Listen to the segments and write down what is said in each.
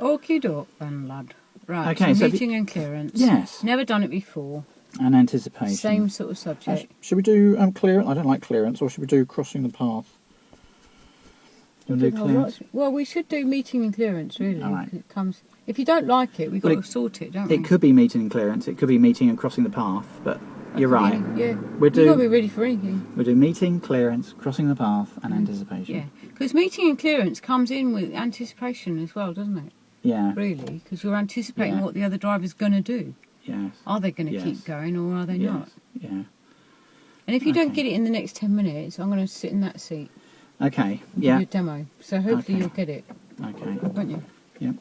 Okie doke then, lad. Right, Okay, so so meeting and clearance. Yes. Never done it before. And anticipation. Same sort of subject. Should we do clearance? I don't like clearance. Or should we do crossing the path? Do you want to do clearance? Well, we should do meeting and clearance, really. All right. It comes. If you don't like it, we've got to sort it, don't we? It could be meeting and clearance. It could be meeting and crossing the path. But you're right. Yeah. We'll You've got to be ready for anything. We'll do meeting, clearance, crossing the path, and anticipation. Yeah. Because meeting and clearance comes in with anticipation as well, doesn't it? Yeah. Really? Because you're anticipating Yeah. what the other driver's going to do. Yes. Are they going to Yes. keep going or are they Yes. not? Yeah. And if you don't Okay. get it in the next 10 minutes, I'm going to sit in that seat Okay. and Yeah. give you a demo. So hopefully Okay. you'll get it, Okay. won't you? Yep.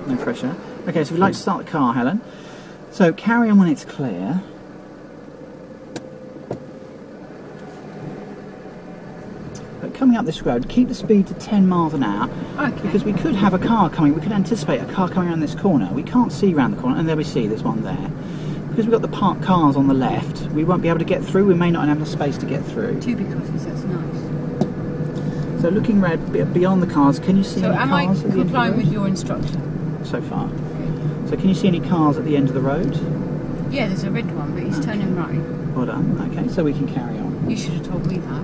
No pressure. Okay, so we'd like to start the car, Helen. So carry on when it's clear. But coming up this road, keep the speed to 10 miles an hour. Okay. Because we could have a car coming, we could anticipate a car coming around this corner. We can't see around the corner, and there we see, there's one there. Because we've got the parked cars on the left, we won't be able to get through, we may not have enough space to get through. Two because that's nice. So looking beyond the cars, can you see So any am I cars at the end of the complying road? with your instruction? So far. So can you see any cars at the end of the road? Yeah, there's a red one, but he's turning right. Well done. Okay, so we can carry on. You should have told me that.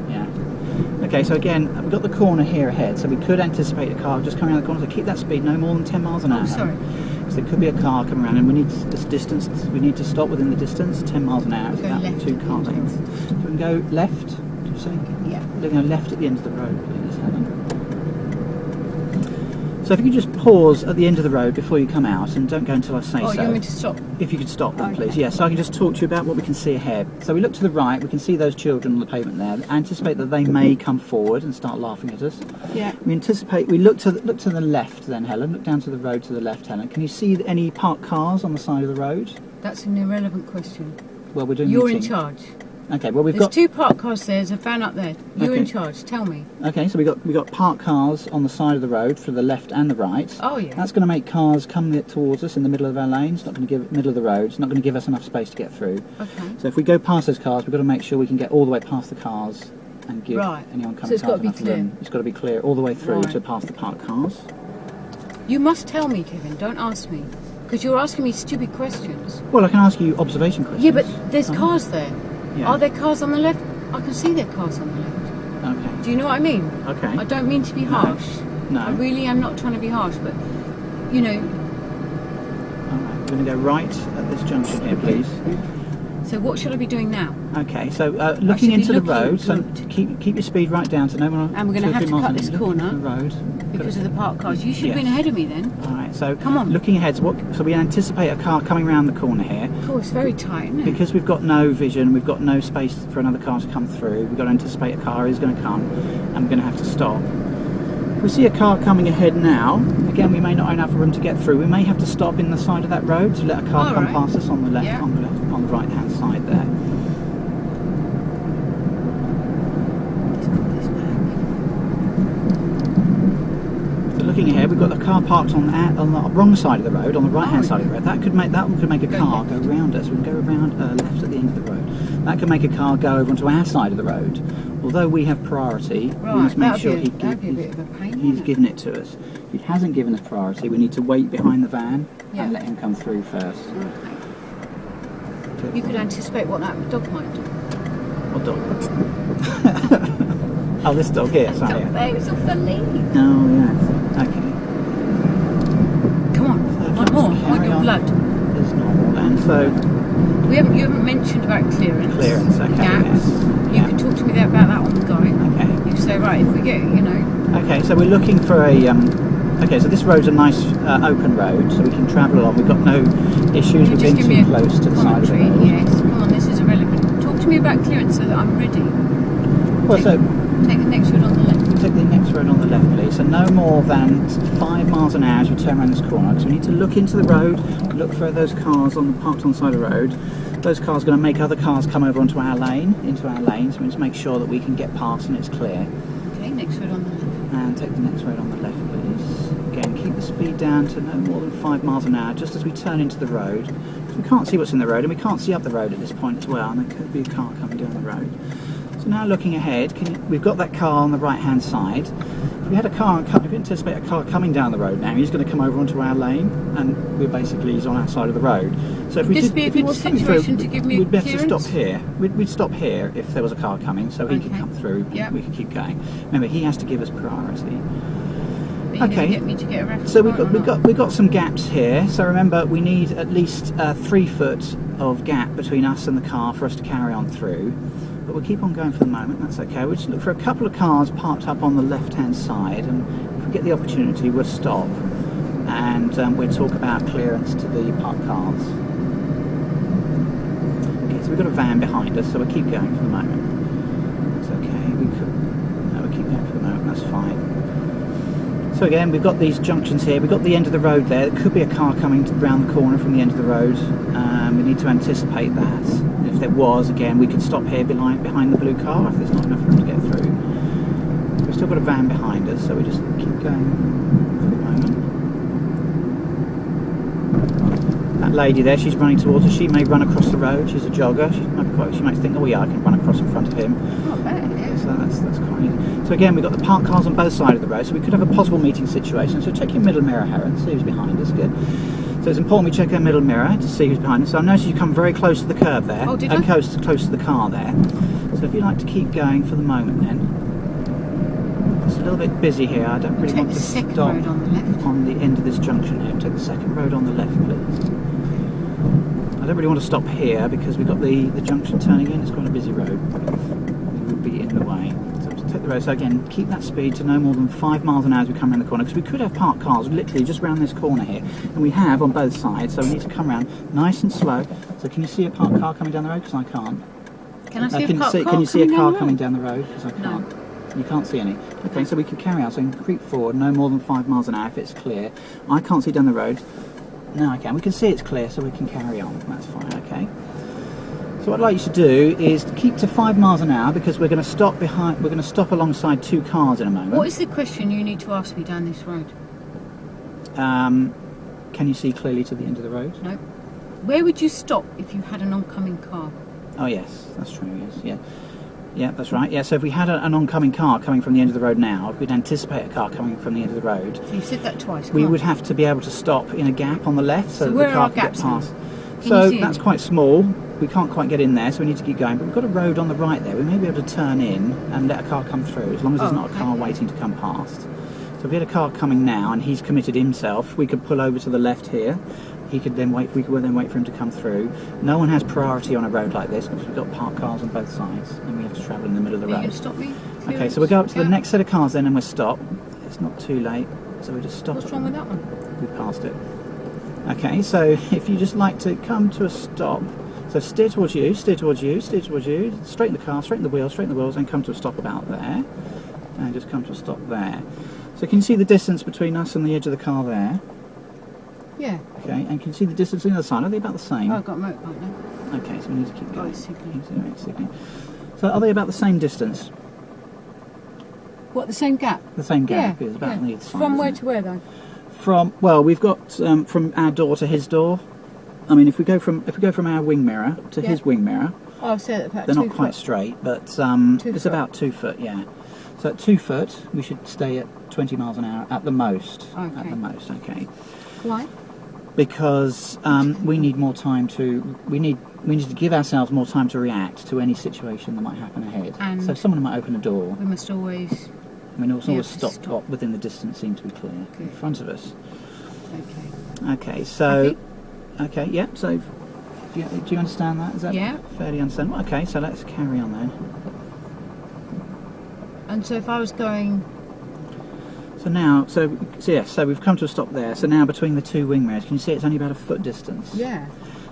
Yeah. Okay, so again, we've got the corner here ahead, so we could anticipate a car just coming around the corner, so keep that speed no more than 10 miles an hour. Oh, sorry. Because there could be a car coming around, and we need this distance, we need to stop within the distance, 10 miles an hour, We'll is go about left 2 at the car end of the lengths. So we can go left, do you say? Yeah. We're going left at the end of the road, please, Helen. So if you could just pause at the end of the road before you come out, and don't go until I say Oh, so. you want me to stop? If you could stop then, Okay. please. Yeah, so I can just talk to you about what we can see ahead. So we look to the right, we can see those children on the pavement there. Anticipate that they may come forward and start laughing at us. Yeah. We anticipate, we look to the left then, Helen. Look down to the road to the left, Helen. Can you see any parked cars on the side of the road? That's an irrelevant question. Well, we're doing You're in meeting. charge. Okay, well we've There's got... 2 parked cars there, there's a van up there. You're Okay. in charge, tell me. Okay, so we got parked cars on the side of the road for the left and the right. Oh, yeah. That's going to make cars come towards us in the middle of our lane. It's not going to give middle of the road. It's not going to give us enough space to get through. Okay. So if we go past those cars, we've got to make sure we can get all the way past the cars and give Right. anyone coming So it's got cars to be enough clear. room. It's got to be clear all the way through Right. to past the parked cars. You must tell me, Kevin, don't ask me. Because you're asking me stupid questions. Well, I can ask you observation questions. Yeah, but there's cars there. Yeah. Are there cars on the left? I can see there are cars on the left. Okay. Do you know what I mean? Okay. I don't mean to be harsh. No. I really am not trying to be harsh, but, you know, All right. We're going to go right at this junction here, please. so what should I be doing now? Okay. So looking should be into the looking road. So good. keep your speed right down to no more. And we're gonna 2 or have 3 to miles cut an this hour. Look into corner the road. Because of the parked cars. You should have been Yes. ahead of me then. All right. So Come on. looking ahead. So we anticipate a car coming around the corner here. Oh, it's very tight, isn't it? Because we've got no vision, we've got no space for another car to come through, we've got to anticipate a car is going to come and we're going to have to stop. If we see a car coming ahead now, again we may not have enough room to get through, we may have to stop in the side of that road to let a car All come right. past us on the left, Yeah. on the right hand side there. Let's put this back. So looking ahead, we've got the car parked on the wrong side of the road, on the right hand Oh, side of the road. That could make a Go car left. go round us. We can go around left at the end of the road. That could make a car go over onto our side of the road. Although we have priority, we Right, must make that'd sure be a bit of a pain, he's wouldn't it? given it to us. If he hasn't given us priority, we need to wait behind the van Yeah. and let him come through first. Okay. You could anticipate what that dog might do. What dog? Oh, this dog here, sorry. It's off the lead. Oh, yes. Okay. Come on, one more. I want Carry your on. blood. As normal then. So, You haven't mentioned about clearance. Clearance, okay, Gaps. yes. You Yeah. could talk to me there about that on the go. okay. You say, right, if we get, you know, Okay, so we're looking for a... okay, so this road's a nice open road, so we can travel along. We've got no issues with just being give me too a close to the side of the commentary. road. Yes, come on, this is irrelevant. Talk to me about clearance so that I'm ready. Well, so Take the next road on the left. take the next road on the left, please. So no more than 5 miles an hour as we turn around this corner, because we need to look into the road, look for those cars parked on the side of the road. Those cars are going to make other cars come over onto our lane, so we need to make sure that we can get past and it's clear. Okay, next road on the left. And take the next road on the left, please. Again, keep the speed down to no more than 5 miles an hour, just as we turn into the road. Because we can't see what's in the road, and we can't see up the road at this point as well, and there could be a car coming down the road. So now looking ahead, we've got that car on the right-hand side. If we had a car, if we anticipate a car coming down the road now, he's going to come over onto our lane, and he's on our side of the road. So if we This did, be a if he good was coming situation through, to give me we'd better stop clearance? here. We'd stop here if there was a car coming, so he could Okay. come through. Yeah. We could keep going. Remember, he has to give us priority. Are you Okay. going to get me to get a reference? So point or not? we've got some gaps here. So remember, we need at least 3 foot of gap between us and the car for us to carry on through. But we'll keep on going for the moment. That's okay. We'll just look for a couple of cars parked up on the left-hand side, and if we get the opportunity, we'll stop and we'll talk about clearance to the parked cars. Okay, so we've got a van behind us, so we'll keep going for the moment. It's okay. We'll keep going for the moment. That's fine. So again, we've got these junctions here. We've got the end of the road there. There could be a car coming round the corner from the end of the road. We need to anticipate that. If there was, again, we could stop here behind the blue car if there's not enough room to get through. We've still got a van behind us, so we just keep going for the moment. That lady there, she's running towards us. She may run across the road. She's a jogger. She might think, oh yeah, I can run across in front of him. Not bad, yeah. So that's quite easy. So again, we've got the parked cars on both sides of the road, so we could have a possible meeting situation. So check your middle mirror, Heron, see who's behind us. Good. So it's important we check our middle mirror to see who's behind us. So I noticed you come very close to the curb there. Oh, did and I? close to the car there. So if you'd like to keep going for the moment then. It's a little bit busy here. I don't really Take want the to second stop road on the left. on the end of this junction here. Take the second road on the left, please. I don't really want to stop here because we've got the junction turning in. It's quite a busy road. It would be in the way. So just take the road. So again, keep that speed to no more than 5 miles an hour as we come around the corner, because we could have parked cars literally just round this corner here, and we have on both sides. So we need to come around nice and slow. So can you see a parked car coming down the road? Because I can't. Can I see a Can parked car you see a coming car down coming the down the road? Because I No. can't. You can't see any. Okay, so we can carry on. So we can creep forward no more than 5 miles an hour if it's clear. I can't see down the road. No, I can. We can see it's clear, so we can carry on. That's fine. Okay. So what I'd like you to do is keep to 5 miles an hour, because we're going to stop behind. We're going to stop alongside 2 cars in a moment. What is the question you need to ask me down this road? Can you see clearly to the end of the road? No. Where would you stop if you had an oncoming car? Oh yes, that's true. Yes, yeah. Yeah, that's right. Yeah, so if we had an oncoming car coming from the end of the road now, if we'd anticipate a car coming from the end of the road, So you said that twice. we Come would on. have to be able to stop in a gap on the left so So that where the are car our could get gaps then? past. Can So you see that's any? quite small. We can't quite get in there, so we need to keep going. But we've got a road on the right there. We may be able to turn in and let a car come through, as long as there's Oh, not a okay. car waiting to come past. So if we had a car coming now and he's committed himself, we could pull over to the left here. He could then wait. We could then wait for him to come through. No one has priority on a road like this because we've got parked cars on both sides, and we have to travel in the middle of Are the you road. going to stop me? Okay, so we'll go up to the Yeah. next set of cars then, and we'll stop. It's not too late, so we just stop. What's wrong with that one? We passed it. Okay, so if you just like to come to a stop, so steer towards you, steer towards you, steer towards you, straighten the car, straighten the wheels, and come to a stop about there, and just come to a stop there. So can you see the distance between us and the edge of the car there? Yeah. Okay, and can you see the distance on the other side? Are they about the same? Oh, I've got a motorbike now. Okay, so we need to keep Oh, going. it's signaling. It's signaling. So are they about the same distance? What, the same gap? The same gap Yeah. is about on either side. From where isn't it? to where though? From, well, we've got from our door to his door. I mean, if we go from our wing mirror to Yeah. his wing mirror, Oh, so about they're 2 not quite foot. straight, but 2 it's foot. about 2 foot, yeah. So at 2 foot, we should stay at 20 miles an hour at the most. At Okay. the most, okay. Why? Because we need more time to. We need to give ourselves more time to react to any situation that might happen ahead. And- so someone might open a door. We must always. I mean, also Yeah, always to stop, stop. within the distance seems to be clear in Okay. front of us. Okay. Okay, so Happy? okay, yeah. So do you understand that? Is that Yeah. fairly understandable? Okay, so let's carry on then. And so if I was going. So now, so yes, so we've come to a stop there. So now between the 2 wing mirrors, can you see it's only about a foot distance? Yeah.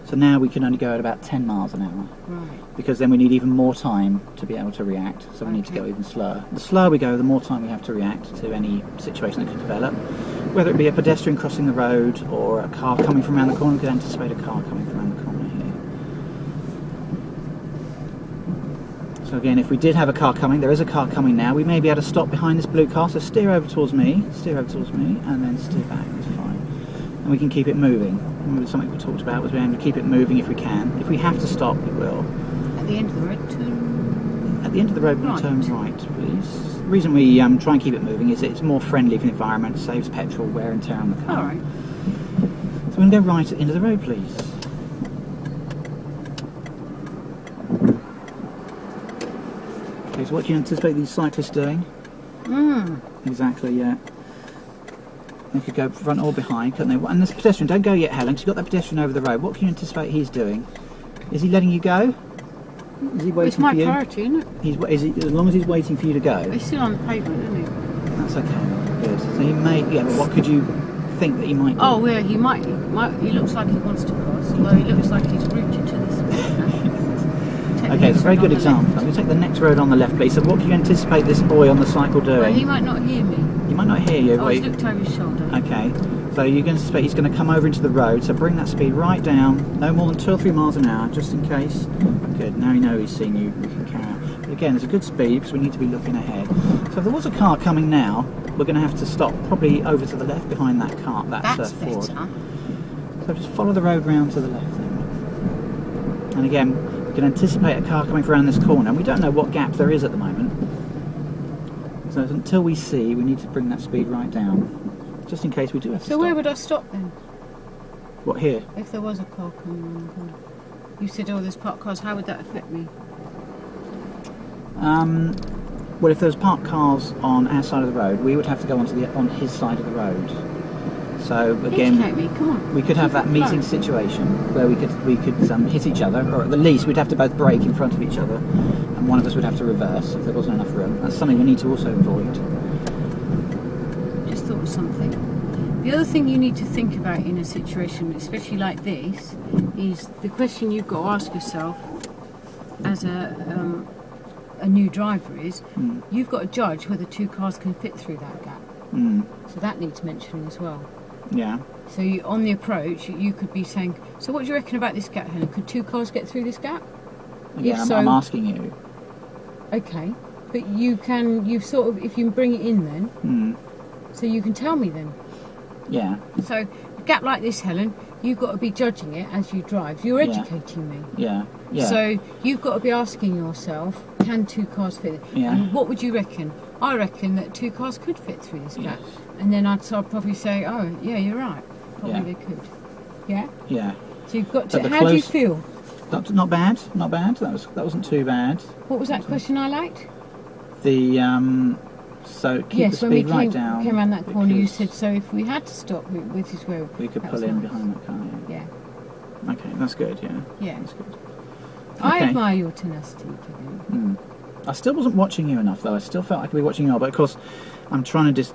So now we can only go at about 10 miles an hour, Right. because then we need even more time to be able to react. So we need to Okay. go even slower. The slower we go, the more time we have to react to any situation that could develop. Whether it be a pedestrian crossing the road or a car coming from around the corner, we could anticipate a car coming from around the corner here. So again, if we did have a car coming, there is a car coming now, we may be able to stop behind this blue car, so steer over towards me, and then steer back, that's fine. And we can keep it moving. Remember, something we talked about was being able to keep it moving if we can. If we have to stop, we will. At the end of the road, turn. At the end of the road, we Right. turn right, please. The reason we try and keep it moving is it's more friendly for the environment, saves petrol, wear and tear on the car. All right. So we're going to go right into the road, please. Okay, so what do you anticipate these cyclists doing? Exactly, yeah. They could go front or behind, couldn't they? And this pedestrian, don't go yet, Helen, because you've got that pedestrian over the road. What can you anticipate he's doing? Is he letting you go? Is he waiting It's my for you? priority, isn't it? Is he, as long as he's waiting for you to go, He's still on the pavement, isn't he? that's okay. Good. So he may, yeah, but what could you think that he might do? Oh, yeah, he might. He looks like he wants to cross, although he looks like he's rooted to this. Okay, it's a very good example. I'm going to take the next road on the left, please. So what can you anticipate this boy on the cycle doing? Well, he might not hear me. He might not hear you. Oh, but he's looked over his shoulder. Okay, so you're going to anticipate he's going to come over into the road, so bring that speed right down, no more than 2 or 3 miles an hour, just in case. Good, now you know he's seen you, we can carry on. But again, there's a good speed because we need to be looking ahead. So if there was a car coming now, we're going to have to stop probably over to the left behind that car, That's Ford. better. So just follow the road round to the left then. And again, we can anticipate a car coming around this corner, and we don't know what gap there is at the moment. So until we see, we need to bring that speed right down, just in case we do have to So stop. where would I stop then, What, here? if there was a car coming around the corner? You said, oh, there's parked cars. How would that affect me? Well, if there's parked cars on our side of the road, we would have to go on his side of the road. So again, Educate me, come on. we could have that meeting situation where we could hit each other, or at the least we'd have to both brake in front of each other, and one of us would have to reverse if there wasn't enough room. That's something we need to also avoid. Just thought of something. The other thing you need to think about in a situation, especially like this, is the question you've got to ask yourself as a new driver is, you've got to judge whether 2 cars can fit through that gap. So that needs mentioning as well. Yeah. So on the approach, you could be saying, so what do you reckon about this gap, Helen? Could 2 cars get through this gap? Again, If so- I'm asking you. Okay. But you've sort of, if you bring it in then, so you can tell me then. Yeah. So a gap like this, Helen, you've got to be judging it as you drive. You're educating me. Yeah. Yeah. So you've got to be asking yourself, can 2 cars fit? Yeah. And what would you reckon? I reckon that 2 cars could fit through this gap. And then I'd probably say, oh, yeah, you're right. Probably Yeah. they could. Yeah? Yeah. So you've got But to, the how do you close- feel? Not bad. Not bad. That wasn't too bad. What was that question I liked? The so keep Yes, the when we speed right down. came around that corner, you because said, so if we had to stop with his road, we could that pull was in nice. behind that car. Yeah, Yeah. Okay, that's good. Yeah. yeah. That's good. I Okay. admire your tenacity, Kevin. I still wasn't watching you enough, though. I still felt I could be watching you, but of course, I'm trying to just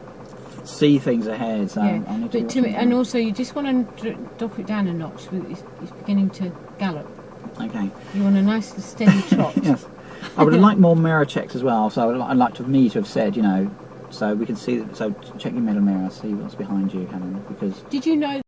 see things ahead. So Yeah, I need to. but to me, and also you just want to drop it down a notch. It's beginning to gallop. Okay. You want a nice steady trot. Yes. I would have liked more mirror checks as well. So I'd like me to have said, so we can see. So check your middle mirror, see what's behind you, Helen, because. Did you know